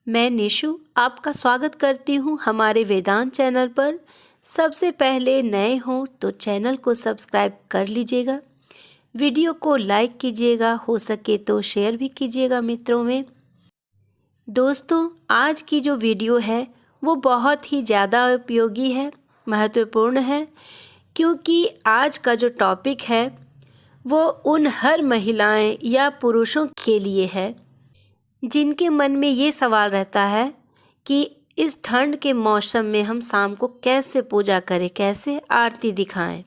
मैं निशु आपका स्वागत करती हूँ हमारे वेदांत चैनल पर। सबसे पहले नए हों तो चैनल को सब्सक्राइब कर लीजिएगा, वीडियो को लाइक कीजिएगा, हो सके तो शेयर भी कीजिएगा मित्रों में। दोस्तों, आज की जो वीडियो है वो बहुत ही ज़्यादा उपयोगी है, महत्वपूर्ण है, क्योंकि आज का जो टॉपिक है वो उन हर महिलाएं या पुरुषों के लिए है जिनके मन में ये सवाल रहता है कि इस ठंड के मौसम में हम शाम को कैसे पूजा करें, कैसे आरती दिखाएं।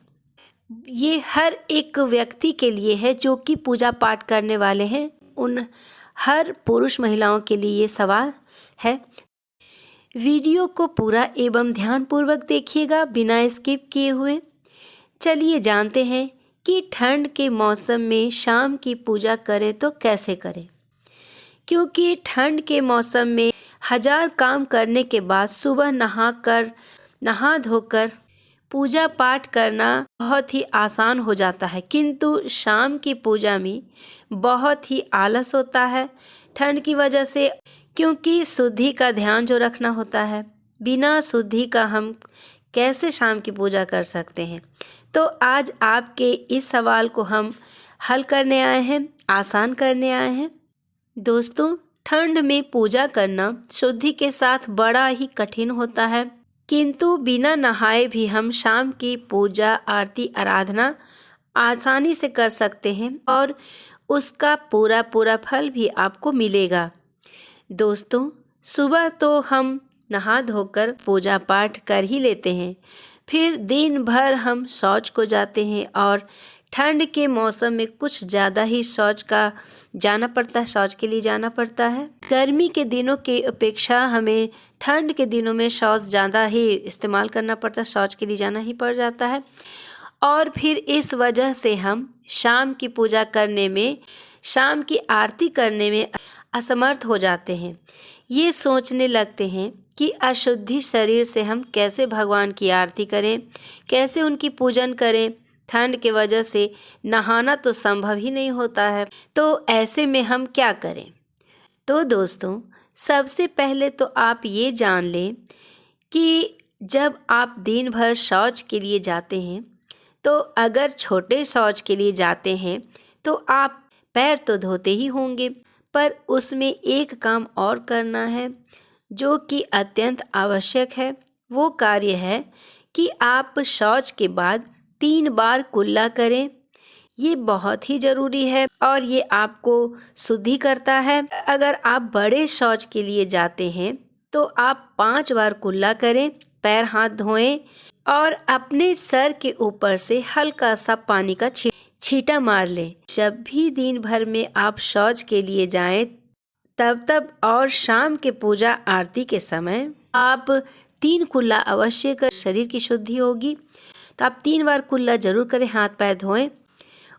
ये हर एक व्यक्ति के लिए है जो कि पूजा पाठ करने वाले हैं। उन हर पुरुष महिलाओं के लिए ये सवाल है। वीडियो को पूरा एवं ध्यानपूर्वक देखिएगा बिना स्किप किए हुए। चलिए जानते हैं कि ठंड के मौसम में शाम की पूजा करें तो कैसे करें। क्योंकि ठंड के मौसम में हजार काम करने के बाद सुबह नहा धोकर पूजा पाठ करना बहुत ही आसान हो जाता है, किंतु शाम की पूजा में बहुत ही आलस होता है ठंड की वजह से, क्योंकि शुद्धि का ध्यान जो रखना होता है। बिना शुद्धि का हम कैसे शाम की पूजा कर सकते हैं। तो आज आपके इस सवाल को हम हल करने आए हैं, आसान करने आए हैं। दोस्तों, ठंड में पूजा करना शुद्धि के साथ बड़ा ही कठिन होता है, किंतु बिना नहाए भी हम शाम की पूजा आरती आराधना आसानी से कर सकते हैं और उसका पूरा फल भी आपको मिलेगा। दोस्तों, सुबह तो हम नहा धोकर पूजा पाठ कर ही लेते हैं, फिर दिन भर हम शौच को जाते हैं और ठंड के मौसम में कुछ ज़्यादा ही शौच के लिए जाना पड़ता है। गर्मी के दिनों की अपेक्षा हमें ठंड के दिनों में शौच ज़्यादा ही इस्तेमाल करना पड़ता है, शौच के लिए जाना ही पड़ जाता है। और फिर इस वजह से हम शाम की पूजा करने में, शाम की आरती करने में असमर्थ हो जाते हैं। ये सोचने लगते हैं कि अशुद्धि शरीर से हम कैसे भगवान की आरती करें, कैसे उनकी पूजन करें। ठंड के वजह से नहाना तो संभव ही नहीं होता है, तो ऐसे में हम क्या करें। तो दोस्तों, सबसे पहले तो आप ये जान लें कि जब आप दिन भर शौच के लिए जाते हैं, तो अगर छोटे शौच के लिए जाते हैं तो आप पैर तो धोते ही होंगे, पर उसमें एक काम और करना है जो कि अत्यंत आवश्यक है। वो कार्य है कि आप शौच के बाद 3 बार कुल्ला करें। ये बहुत ही ज़रूरी है और ये आपको शुद्धि करता है। अगर आप बड़े शौच के लिए जाते हैं तो आप 5 बार कुल्ला करें, पैर हाथ धोएं और अपने सर के ऊपर से हल्का सा पानी का छींटा मार लें। जब भी दिन भर में आप शौच के लिए जाएं तब और शाम के पूजा आरती के समय आप 3 कुल्ला अवश्य कर, शरीर की शुद्धि होगी। तो आप 3 बार कुल्ला जरूर करें, हाथ पैर धोएं।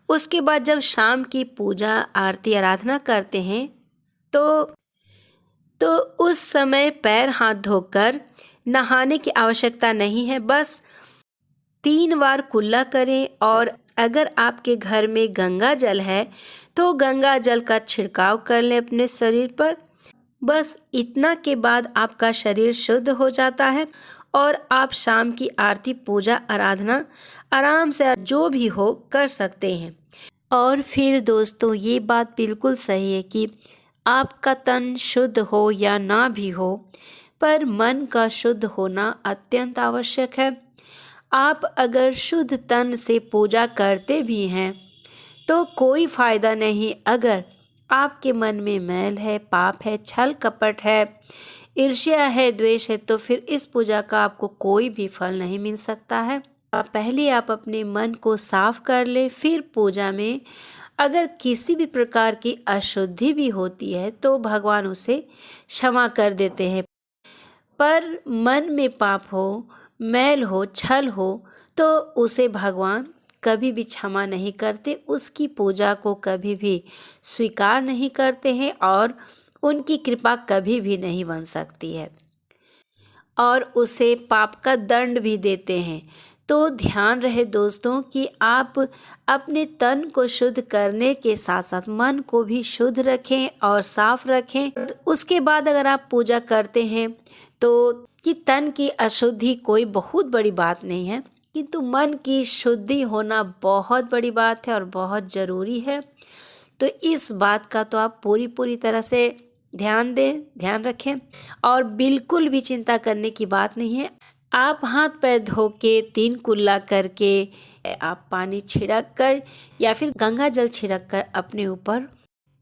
उसके बाद जब शाम की पूजा आरती आराधना करते हैं तो उस समय पैर हाथ धोकर नहाने की आवश्यकता नहीं है, बस 3 बार कुल्ला करें। और अगर आपके घर में गंगा जल है तो गंगा जल का छिड़काव कर लें अपने शरीर पर। बस इतना के बाद आपका शरीर शुद्ध हो जाता है और आप शाम की आरती पूजा आराधना आराम से जो भी हो कर सकते हैं। और फिर दोस्तों, ये बात बिल्कुल सही है कि आपका तन शुद्ध हो या ना भी हो, पर मन का शुद्ध होना अत्यंत आवश्यक है। आप अगर शुद्ध तन से पूजा करते भी हैं तो कोई फायदा नहीं अगर आपके मन में मैल है, पाप है, छल कपट है, ईर्ष्या है, द्वेष है, तो फिर इस पूजा का आपको कोई भी फल नहीं मिल सकता है। पहले आप अपने मन को साफ कर ले, फिर पूजा में अगर किसी भी प्रकार की अशुद्धि भी होती है तो भगवान उसे क्षमा कर देते हैं। पर मन में पाप हो, मैल हो, छल हो तो उसे भगवान कभी भी क्षमा नहीं करते, उसकी पूजा को कभी भी स्वीकार नहीं करते हैं और उनकी कृपा कभी भी नहीं बन सकती है और उसे पाप का दंड भी देते हैं। तो ध्यान रहे दोस्तों कि आप अपने तन को शुद्ध करने के साथ साथ मन को भी शुद्ध रखें और साफ रखें। उसके बाद अगर आप पूजा करते हैं तो कि तन की अशुद्धि कोई बहुत बड़ी बात नहीं है, किंतु मन की शुद्धि होना बहुत बड़ी बात है और बहुत ज़रूरी है। तो इस बात का तो आप पूरी तरह से ध्यान दें, ध्यान रखें और बिल्कुल भी चिंता करने की बात नहीं है। आप हाथ पैर धो के 3 कुल्ला करके आप पानी छिड़क कर या फिर गंगा जल छिड़क कर अपने ऊपर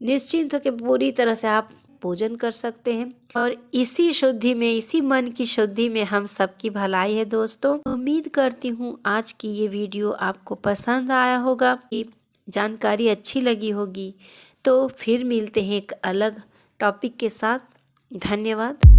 निश्चिंत होकर पूरी तरह से आप पूजन कर सकते हैं। और इसी शुद्धि में, इसी मन की शुद्धि में हम सबकी भलाई है दोस्तों। उम्मीद करती हूँ आज की ये वीडियो आपको पसंद आया होगा, जानकारी अच्छी लगी होगी। तो फिर मिलते हैं एक अलग टॉपिक के साथ। धन्यवाद।